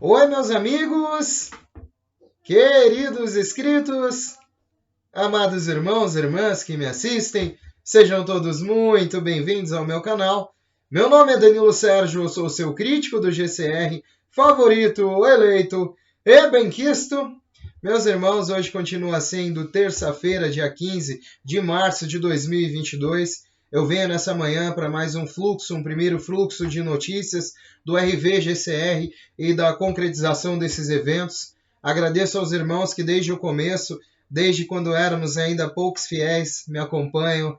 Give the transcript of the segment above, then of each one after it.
Oi, meus amigos, queridos inscritos, amados irmãos e irmãs que me assistem, sejam todos muito bem-vindos ao meu canal. Meu nome é Danilo Sérgio, eu sou o seu crítico do GCR, favorito, eleito e benquisto. Meus irmãos, hoje continua sendo terça-feira, dia 15 de março de 2022. Eu venho nessa manhã para mais um primeiro fluxo de notícias do RV-GCR e da concretização desses eventos. Agradeço aos irmãos que desde o começo, desde quando éramos ainda poucos fiéis, me acompanham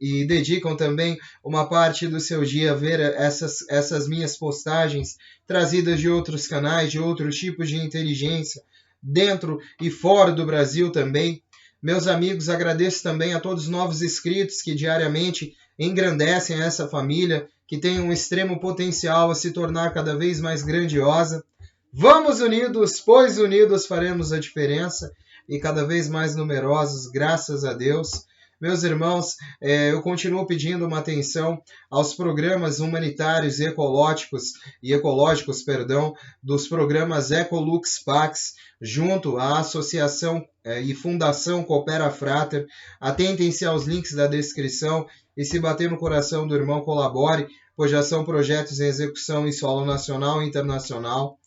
e dedicam também uma parte do seu dia a ver essas minhas postagens trazidas de outros canais, de outros tipos de inteligência, dentro e fora do Brasil também. Meus amigos, agradeço também a todos os novos inscritos que diariamente engrandecem essa família, que tem um extremo potencial a se tornar cada vez mais grandiosa. Vamos unidos, pois unidos faremos a diferença, e cada vez mais numerosos, graças a Deus. Meus irmãos, eu continuo pedindo uma atenção aos programas humanitários e ecológicos, dos programas Ecolux Pax, junto à Associação e Fundação Coopera Frater. Atentem-se aos links da descrição e, se bater no coração do irmão, colabore, pois já são projetos em execução em solo nacional e internacional.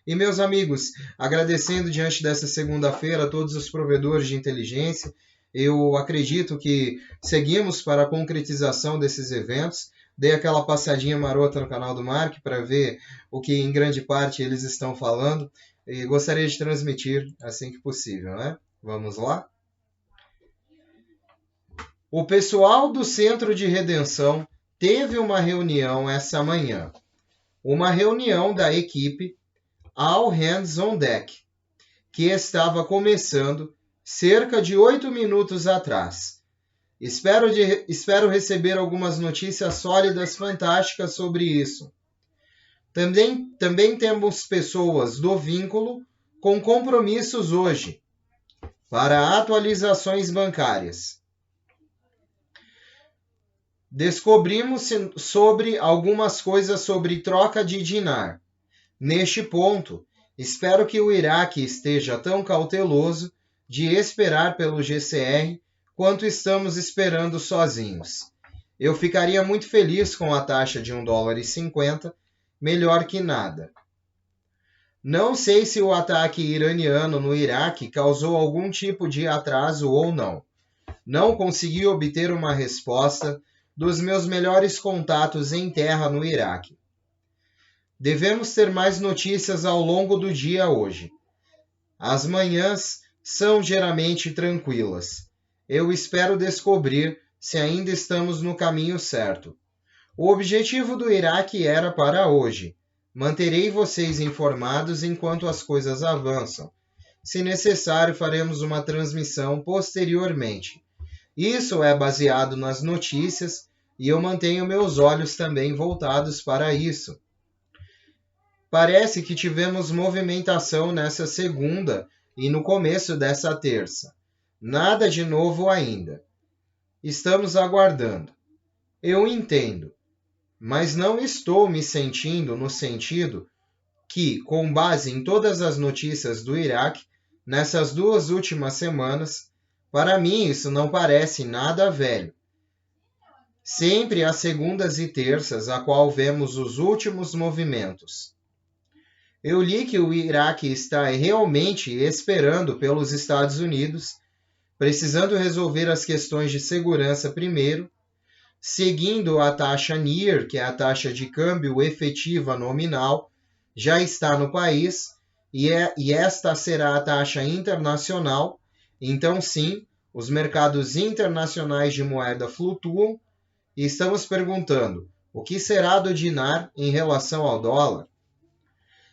E, meus amigos, agradecendo diante dessa segunda-feira a todos os provedores de inteligência, eu acredito que seguimos para a concretização desses eventos. Dei aquela passadinha marota no canal do Mark para ver o que em grande parte eles estão falando e gostaria de transmitir assim que possível, né? Vamos lá? O pessoal do Centro de Redenção teve uma reunião essa manhã. Uma reunião da equipe All Hands on Deck, que estava começando cerca de 8 minutos atrás. Espero receber algumas notícias sólidas, fantásticas sobre isso. Também temos pessoas do vínculo com compromissos hoje para atualizações bancárias. Descobrimos sobre algumas coisas sobre troca de dinar. Neste ponto, espero que o Iraque esteja tão cauteloso de esperar pelo GCR quanto estamos esperando sozinhos. Eu ficaria muito feliz com a taxa de $1,50, melhor que nada. Não sei se o ataque iraniano no Iraque causou algum tipo de atraso ou não. Não consegui obter uma resposta dos meus melhores contatos em terra no Iraque. Devemos ter mais notícias ao longo do dia hoje. As manhãs são geralmente tranquilas. Eu espero descobrir se ainda estamos no caminho certo. O objetivo do Iraque era para hoje. Manterei vocês informados enquanto as coisas avançam. Se necessário, faremos uma transmissão posteriormente. Isso é baseado nas notícias e eu mantenho meus olhos também voltados para isso. Parece que tivemos movimentação nessa segunda e no começo dessa terça. Nada de novo ainda. Estamos aguardando. Eu entendo, mas não estou me sentindo no sentido que, com base em todas as notícias do Iraque, nessas 2 últimas semanas, para mim isso não parece nada velho. Sempre às segundas e terças, a qual vemos os últimos movimentos. Eu li que o Iraque está realmente esperando pelos Estados Unidos, precisando resolver as questões de segurança primeiro, seguindo a taxa NIR, que é a taxa de câmbio efetiva nominal, já está no país, e esta será a taxa internacional. Então, sim, os mercados internacionais de moeda flutuam, e estamos perguntando, o que será do dinar em relação ao dólar?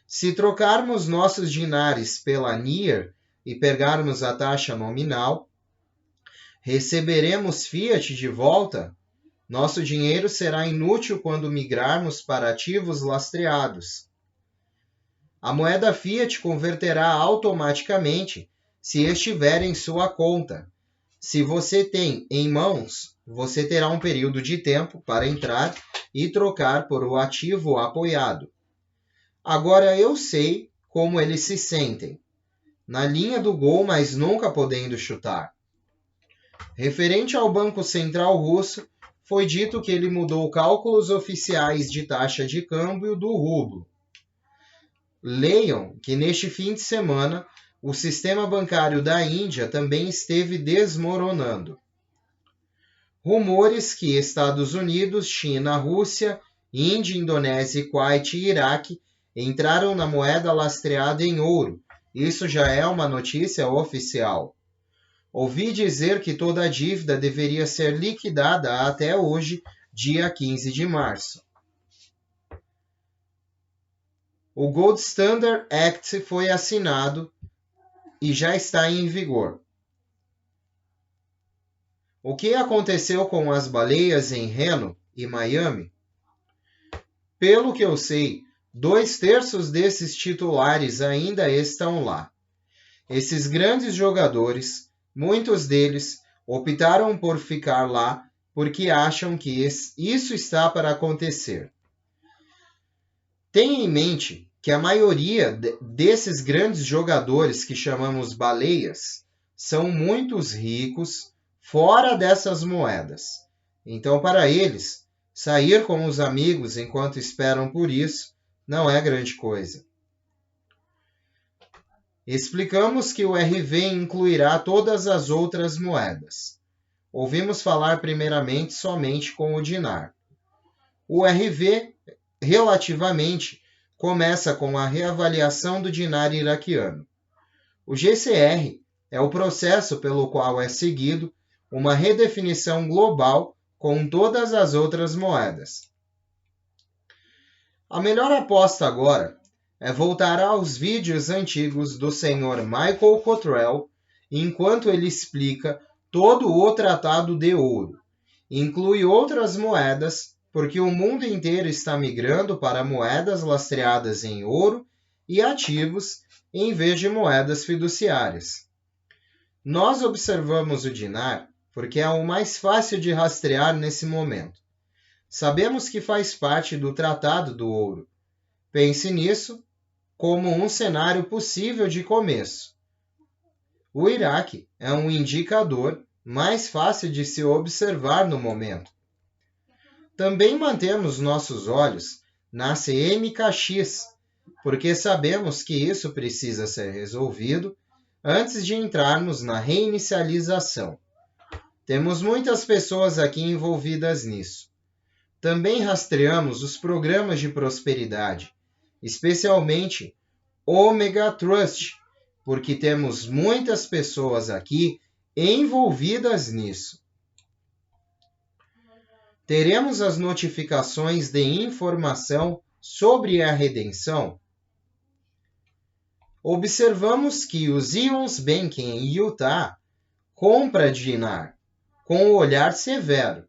Se trocarmos nossos dinares pela NIR e pegarmos a taxa nominal, receberemos fiat de volta? Nosso dinheiro será inútil quando migrarmos para ativos lastreados. A moeda fiat converterá automaticamente se estiver em sua conta. Se você tem em mãos, você terá um período de tempo para entrar e trocar por o ativo apoiado. Agora eu sei como eles se sentem. Na linha do gol, mas nunca podendo chutar. Referente ao Banco Central Russo, foi dito que ele mudou cálculos oficiais de taxa de câmbio do rublo. Leiam que neste fim de semana o sistema bancário da Índia também esteve desmoronando. Rumores que Estados Unidos, China, Rússia, Índia, Indonésia, Kuwait e Iraque entraram na moeda lastreada em ouro. Isso já é uma notícia oficial. Ouvi dizer que toda a dívida deveria ser liquidada até hoje, dia 15 de março. O Gold Standard Act foi assinado e já está em vigor. O que aconteceu com as baleias em Reno e Miami? Pelo que eu sei, 2/3 desses titulares ainda estão lá. Esses grandes jogadores, muitos deles, optaram por ficar lá porque acham que isso está para acontecer. Tenha em mente que a maioria desses grandes jogadores que chamamos baleias são muitos ricos fora dessas moedas. Então, para eles, sair com os amigos enquanto esperam por isso não é grande coisa. Explicamos que o RV incluirá todas as outras moedas. Ouvimos falar primeiramente somente com o dinar. O RV, relativamente, começa com a reavaliação do dinar iraquiano. O GCR é o processo pelo qual é seguido uma redefinição global com todas as outras moedas. A melhor aposta agora é voltar aos vídeos antigos do Sr. Michael Cottrell, enquanto ele explica todo o Tratado de Ouro. Inclui outras moedas, porque o mundo inteiro está migrando para moedas lastreadas em ouro e ativos, em vez de moedas fiduciárias. Nós observamos o dinar porque é o mais fácil de rastrear nesse momento. Sabemos que faz parte do Tratado do Ouro. Pense nisso como um cenário possível de começo. O Iraque é um indicador mais fácil de se observar no momento. Também mantemos nossos olhos na CMKX, porque sabemos que isso precisa ser resolvido antes de entrarmos na reinicialização. Temos muitas pessoas aqui envolvidas nisso. Também rastreamos os programas de prosperidade, especialmente Omega Trust, porque temos muitas pessoas aqui envolvidas nisso. Teremos as notificações de informação sobre a redenção. Observamos que o Zions Banking em Utah compra dinar com o olhar severo.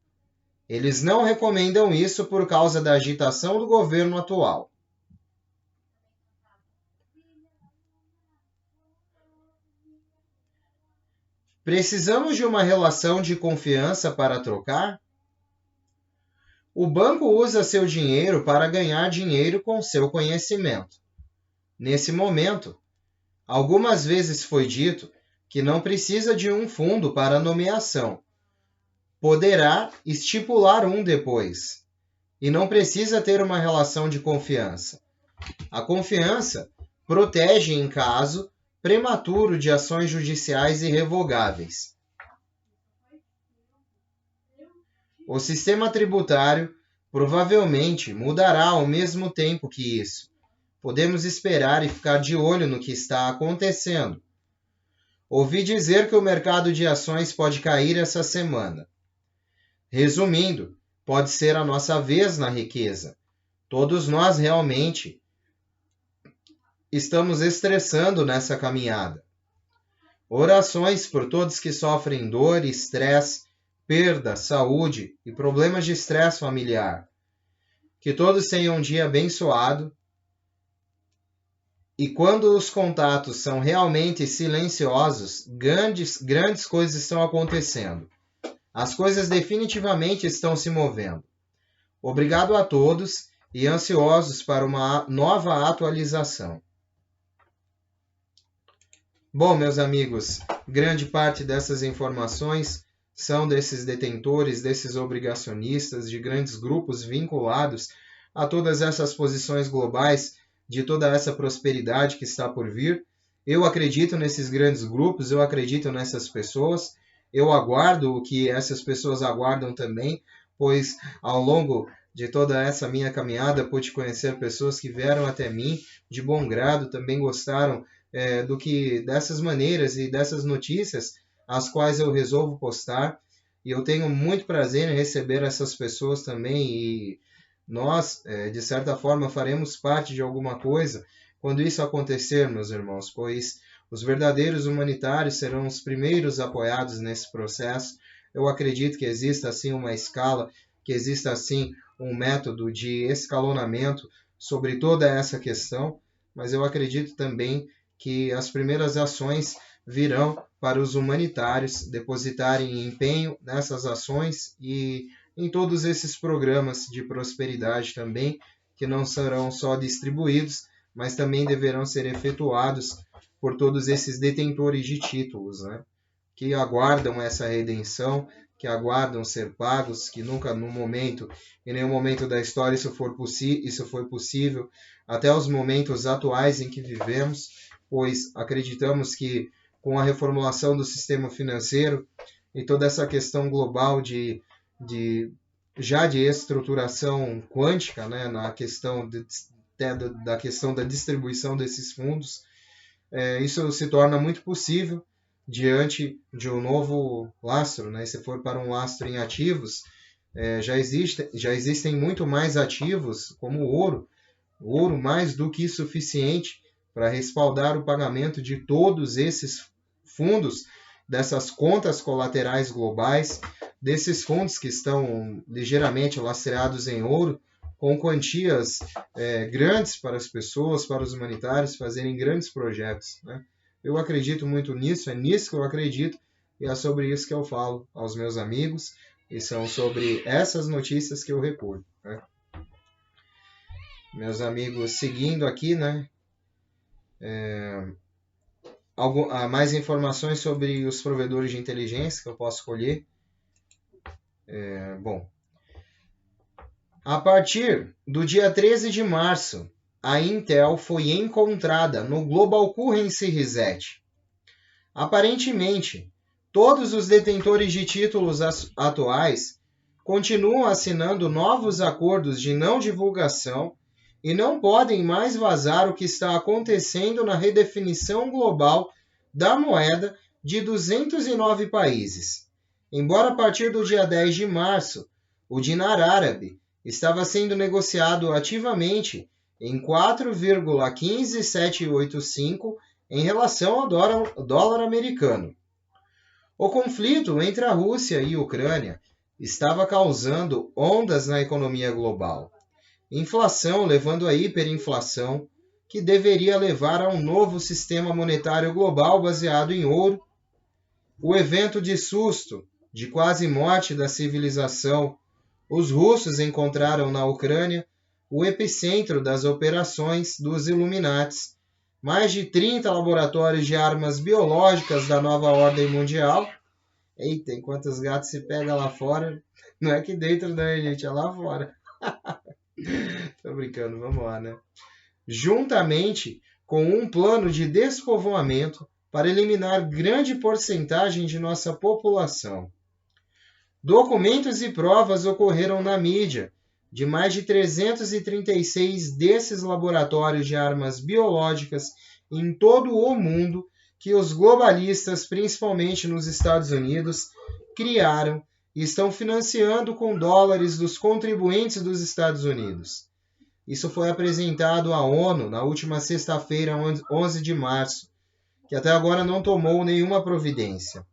Eles não recomendam isso por causa da agitação do governo atual. Precisamos de uma relação de confiança para trocar? O banco usa seu dinheiro para ganhar dinheiro com seu conhecimento. Nesse momento, algumas vezes foi dito que não precisa de um fundo para nomeação. Poderá estipular um depois. E não precisa ter uma relação de confiança. A confiança protege em caso prematuro de ações judiciais irrevogáveis. O sistema tributário provavelmente mudará ao mesmo tempo que isso. Podemos esperar e ficar de olho no que está acontecendo. Ouvi dizer que o mercado de ações pode cair essa semana. Resumindo, pode ser a nossa vez na riqueza. Todos nós realmente estamos estressando nessa caminhada. Orações por todos que sofrem dor, estresse, perda, saúde e problemas de estresse familiar. Que todos tenham um dia abençoado. E quando os contatos são realmente silenciosos, grandes coisas estão acontecendo. As coisas definitivamente estão se movendo. Obrigado a todos e ansiosos para uma nova atualização. Bom, meus amigos, grande parte dessas informações são desses detentores, desses obrigacionistas, de grandes grupos vinculados a todas essas posições globais, de toda essa prosperidade que está por vir. Eu acredito nesses grandes grupos, eu acredito nessas pessoas, eu aguardo o que essas pessoas aguardam também, pois ao longo de toda essa minha caminhada pude conhecer pessoas que vieram até mim de bom grado, também gostaram do que dessas maneiras e dessas notícias as quais eu resolvo postar, e eu tenho muito prazer em receber essas pessoas também, e nós, de certa forma, faremos parte de alguma coisa quando isso acontecer, meus irmãos, pois os verdadeiros humanitários serão os primeiros apoiados nesse processo. Eu acredito que exista, assim, uma escala, que exista, assim, um método de escalonamento sobre toda essa questão, mas eu acredito também que as primeiras ações virão para os humanitários depositarem empenho nessas ações e em todos esses programas de prosperidade também, que não serão só distribuídos, mas também deverão ser efetuados por todos esses detentores de títulos, né? Que aguardam essa redenção, que aguardam ser pagos, que nunca no momento, em nenhum momento da história isso foi possível, até os momentos atuais em que vivemos, pois acreditamos que com a reformulação do sistema financeiro e toda essa questão global de estruturação quântica, né, na questão da questão da distribuição desses fundos, isso se torna muito possível diante de um novo lastro, né? Se for para um lastro em ativos, já existem muito mais ativos, como o ouro mais do que suficiente para respaldar o pagamento de todos esses fundos, dessas contas colaterais globais, desses fundos que estão ligeiramente lastreados em ouro, com quantias grandes para as pessoas, para os humanitários fazerem grandes projetos, né? Eu acredito muito nisso, é nisso que eu acredito, e é sobre isso que eu falo aos meus amigos, e são sobre essas notícias que eu recolho, né? Meus amigos, seguindo aqui, né? Mais informações sobre os provedores de inteligência que eu posso colher. Bom, a partir do dia 13 de março, a Intel foi encontrada no Global Currency Reset. Aparentemente, todos os detentores de títulos atuais continuam assinando novos acordos de não divulgação e não podem mais vazar o que está acontecendo na redefinição global da moeda de 209 países. Embora a partir do dia 10 de março, o dinar árabe estava sendo negociado ativamente em 4,15785 em relação ao dólar americano. O conflito entre a Rússia e a Ucrânia estava causando ondas na economia global. Inflação levando à hiperinflação, que deveria levar a um novo sistema monetário global baseado em ouro. O evento de susto, de quase morte da civilização, os russos encontraram na Ucrânia o epicentro das operações dos Illuminates. Mais de 30 laboratórios de armas biológicas da nova ordem mundial. Eita, enquanto os gatos se pegam lá fora, não é aqui dentro, né, gente? É lá fora. Tô brincando, vamos lá, né? Juntamente com um plano de despovoamento para eliminar grande porcentagem de nossa população. Documentos e provas ocorreram na mídia de mais de 336 desses laboratórios de armas biológicas em todo o mundo que os globalistas, principalmente nos Estados Unidos, criaram e estão financiando com dólares dos contribuintes dos Estados Unidos. Isso foi apresentado à ONU na última sexta-feira, 11 de março, que até agora não tomou nenhuma providência.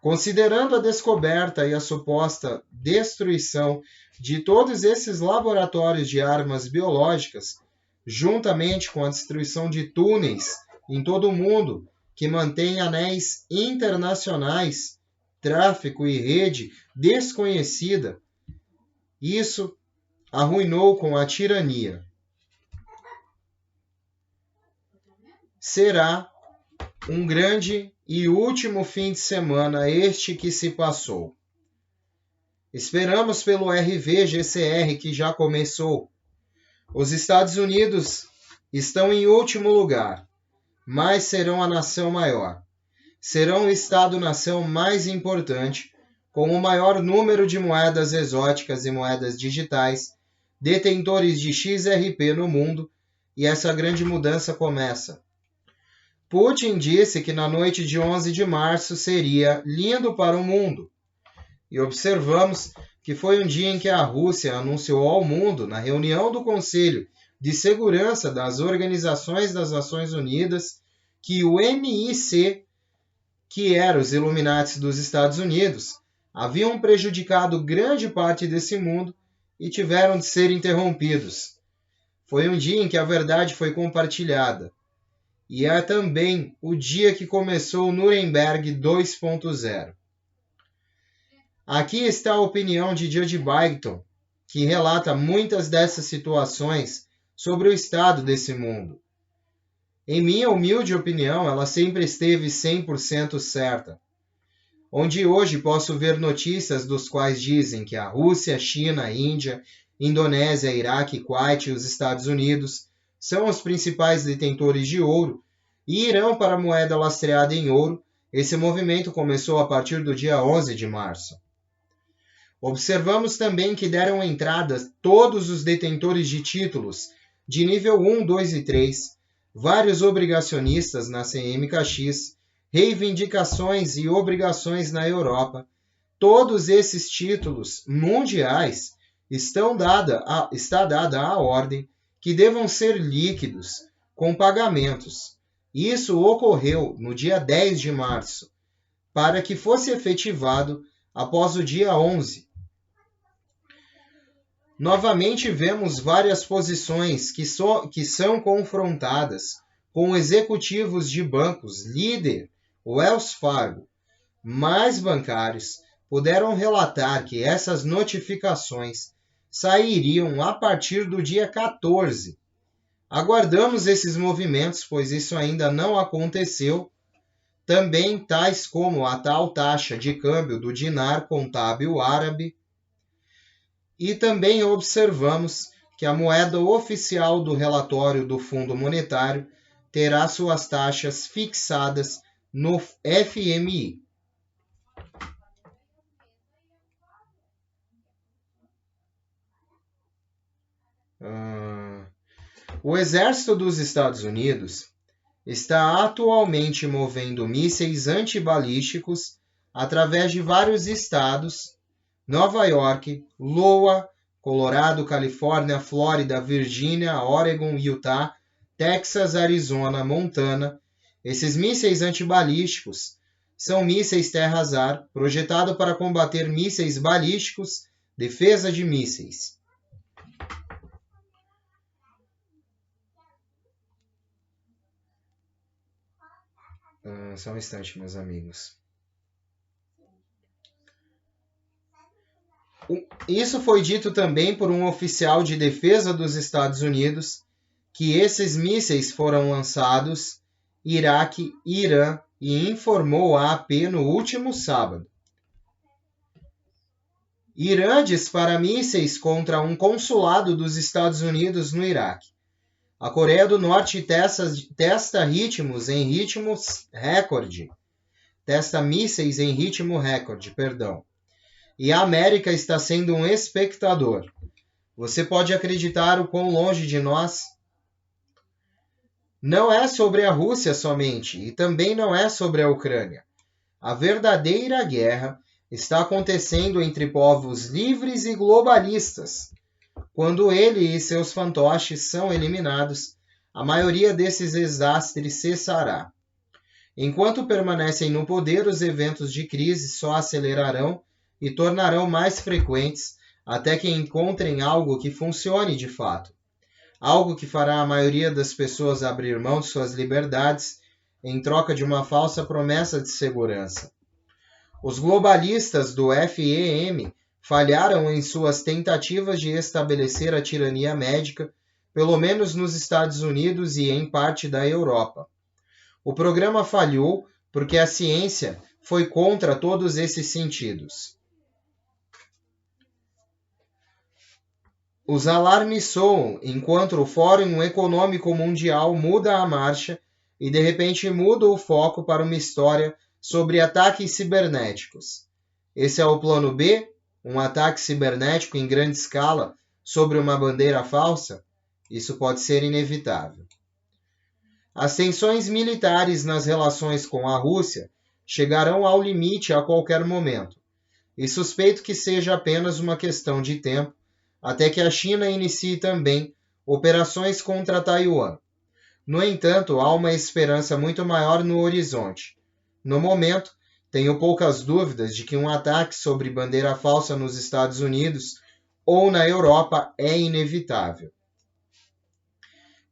Considerando a descoberta e a suposta destruição de todos esses laboratórios de armas biológicas, juntamente com a destruição de túneis em todo o mundo que mantém anéis internacionais, tráfico e rede desconhecida, isso arruinou com a tirania. Será um grande e último fim de semana este que se passou. Esperamos pelo RV-GCR que já começou. Os Estados Unidos estão em último lugar, mas serão a nação maior. Serão o Estado-nação mais importante, com o maior número de moedas exóticas e moedas digitais, detentores de XRP no mundo, e essa grande mudança começa. Putin disse que na noite de 11 de março seria lindo para o mundo. E observamos que foi um dia em que a Rússia anunciou ao mundo, na reunião do Conselho de Segurança das Organizações das Nações Unidas, que o MIC, que era os Illuminati dos Estados Unidos, haviam prejudicado grande parte desse mundo e tiveram de ser interrompidos. Foi um dia em que a verdade foi compartilhada. E é também o dia que começou Nuremberg 2.0. Aqui está a opinião de Judge Byington, que relata muitas dessas situações sobre o estado desse mundo. Em minha humilde opinião, ela sempre esteve 100% certa. Onde hoje posso ver notícias dos quais dizem que a Rússia, China, Índia, Indonésia, Iraque, Kuwait e os Estados Unidos são os principais detentores de ouro e irão para a moeda lastreada em ouro. Esse movimento começou a partir do dia 11 de março. Observamos também que deram entrada todos os detentores de títulos de nível 1, 2 e 3, vários obrigacionistas na CMKX, reivindicações e obrigações na Europa. Todos esses títulos mundiais está dada a ordem que devam ser líquidos com pagamentos. Isso ocorreu no dia 10 de março, para que fosse efetivado após o dia 11. Novamente vemos várias posições que são confrontadas com executivos de bancos, líder Wells Fargo, mais bancários, puderam relatar que essas notificações sairiam a partir do dia 14. Aguardamos esses movimentos, pois isso ainda não aconteceu. Também tais como a tal taxa de câmbio do dinar contábil árabe. E também observamos que a moeda oficial do relatório do Fundo Monetário terá suas taxas fixadas no FMI. O Exército dos Estados Unidos está atualmente movendo mísseis antibalísticos através de vários estados: Nova York, Iowa, Colorado, Califórnia, Flórida, Virgínia, Oregon, Utah, Texas, Arizona, Montana. Esses mísseis antibalísticos são mísseis terra-ar projetados para combater mísseis balísticos, defesa de mísseis. Só um instante, meus amigos. Isso foi dito também por um oficial de defesa dos Estados Unidos, que esses mísseis foram lançados Iraque, Irã, e informou a AP no último sábado. Irã dispara mísseis contra um consulado dos Estados Unidos no Iraque. A Coreia do Norte testa mísseis em ritmo recorde, E a América está sendo um espectador. Você pode acreditar o quão longe de nós? Não é sobre a Rússia somente, e também não é sobre a Ucrânia. A verdadeira guerra está acontecendo entre povos livres e globalistas. Quando ele e seus fantoches são eliminados, a maioria desses desastres cessará. Enquanto permanecem no poder, os eventos de crise só acelerarão e tornarão mais frequentes até que encontrem algo que funcione de fato. Algo que fará a maioria das pessoas abrir mão de suas liberdades em troca de uma falsa promessa de segurança. Os globalistas do FEM falharam em suas tentativas de estabelecer a tirania médica, pelo menos nos Estados Unidos e em parte da Europa. O programa falhou porque a ciência foi contra todos esses sentidos. Os alarmes soam enquanto o Fórum Econômico Mundial muda a marcha e de repente muda o foco para uma história sobre ataques cibernéticos. Esse é o plano B? Um ataque cibernético em grande escala sobre uma bandeira falsa? Isso pode ser inevitável. As tensões militares nas relações com a Rússia chegarão ao limite a qualquer momento, e suspeito que seja apenas uma questão de tempo até que a China inicie também operações contra Taiwan. No entanto, há uma esperança muito maior no horizonte. No momento, tenho poucas dúvidas de que um ataque sobre bandeira falsa nos Estados Unidos ou na Europa é inevitável.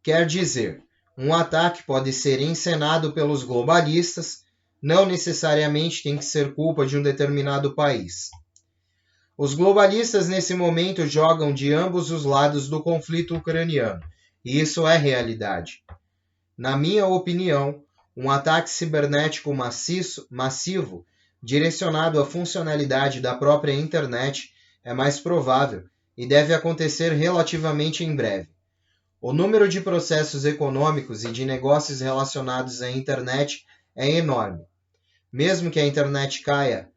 Quer dizer, um ataque pode ser encenado pelos globalistas, não necessariamente tem que ser culpa de um determinado país. Os globalistas nesse momento jogam de ambos os lados do conflito ucraniano, e isso é realidade. Na minha opinião, um ataque cibernético massivo, direcionado à funcionalidade da própria internet, é mais provável e deve acontecer relativamente em breve. O número de processos econômicos e de negócios relacionados à internet é enorme. Mesmo que a internet caia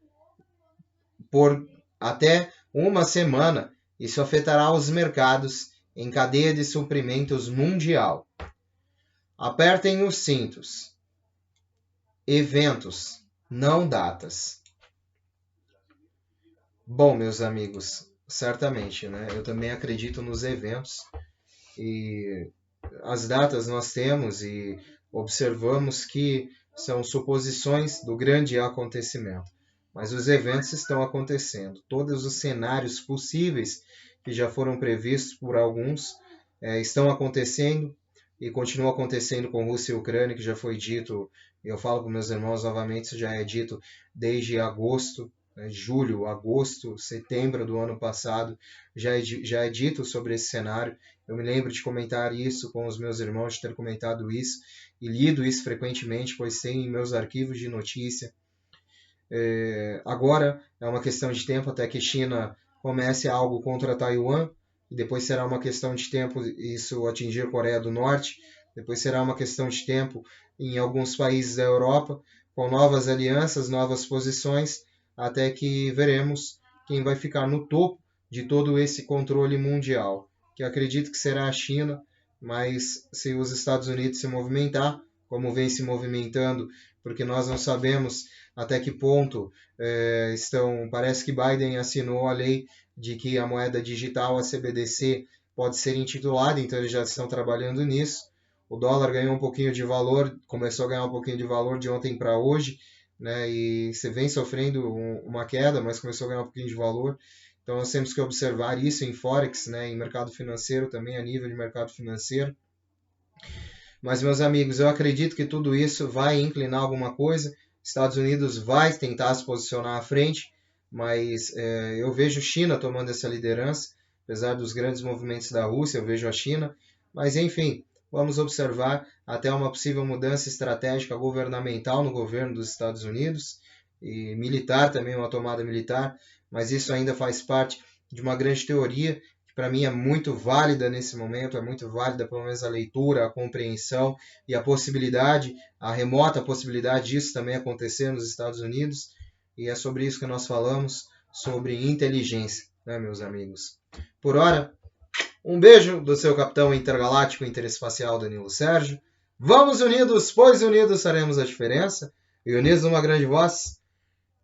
por até uma semana, isso afetará os mercados em cadeia de suprimentos mundial. Apertem os cintos. Eventos, não datas. Bom, meus amigos, certamente, né? Eu também acredito nos eventos e as datas nós temos e observamos que são suposições do grande acontecimento. Mas os eventos estão acontecendo. Todos os cenários possíveis que já foram previstos por alguns estão acontecendo e continuam acontecendo com Rússia e Ucrânia, que já foi dito, e eu falo para meus irmãos novamente, isso já é dito desde agosto, julho, agosto, setembro do ano passado, já é dito sobre esse cenário. Eu me lembro de comentar isso com os meus irmãos, de ter comentado isso e lido isso frequentemente, pois tem em meus arquivos de notícia. Agora é uma questão de tempo até que China comece algo contra Taiwan, e depois será uma questão de tempo isso atingir a Coreia do Norte, depois será uma questão de tempo em alguns países da Europa, com novas alianças, novas posições, até que veremos quem vai ficar no topo de todo esse controle mundial, que acredito que será a China, mas se os Estados Unidos se movimentar, como vem se movimentando, porque nós não sabemos até que ponto parece que Biden assinou a lei de que a moeda digital, a CBDC, pode ser intitulada, então eles já estão trabalhando nisso. O dólar ganhou um pouquinho de valor, começou a ganhar um pouquinho de valor de ontem para hoje, né, e você vem sofrendo uma queda, mas começou a ganhar um pouquinho de valor. Então nós temos que observar isso em Forex, né, em mercado financeiro também, a nível de mercado financeiro. Mas, meus amigos, eu acredito que tudo isso vai inclinar alguma coisa. Estados Unidos vai tentar se posicionar à frente, mas eu vejo China tomando essa liderança, apesar dos grandes movimentos da Rússia, eu vejo a China. Mas, enfim, vamos observar até uma possível mudança estratégica governamental no governo dos Estados Unidos, e militar também, uma tomada militar, mas isso ainda faz parte de uma grande teoria, que para mim é muito válida nesse momento, é muito válida pelo menos a leitura, a compreensão e a possibilidade, a remota possibilidade disso também acontecer nos Estados Unidos, e é sobre isso que nós falamos, sobre inteligência, né, meus amigos? Por hora, um beijo do seu capitão intergaláctico interespacial Danilo Sérgio. Vamos unidos, pois unidos faremos a diferença, e unidos numa grande voz,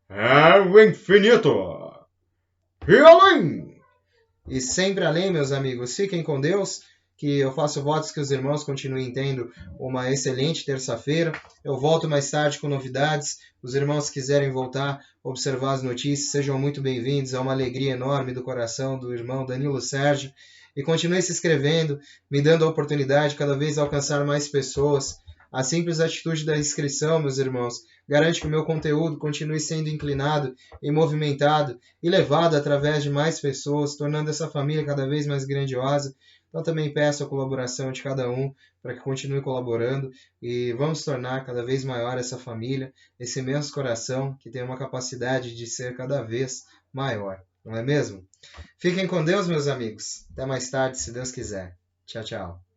é o infinito e além! E sempre além, meus amigos, fiquem com Deus, que eu faço votos que os irmãos continuem tendo uma excelente terça-feira. Eu volto mais tarde com novidades. Os irmãos que quiserem voltar, observar as notícias, sejam muito bem-vindos. É uma alegria enorme do coração do irmão Danilo Sérgio. E continue se inscrevendo, me dando a oportunidade de cada vez alcançar mais pessoas A simples atitude da inscrição, meus irmãos, garante que o meu conteúdo continue sendo inclinado e movimentado e levado através de mais pessoas, tornando essa família cada vez mais grandiosa. Então também peço a colaboração de cada um para que continue colaborando e vamos tornar cada vez maior essa família, esse imenso coração que tem uma capacidade de ser cada vez maior, não é mesmo? Fiquem com Deus, meus amigos. Até mais tarde, se Deus quiser. Tchau, tchau.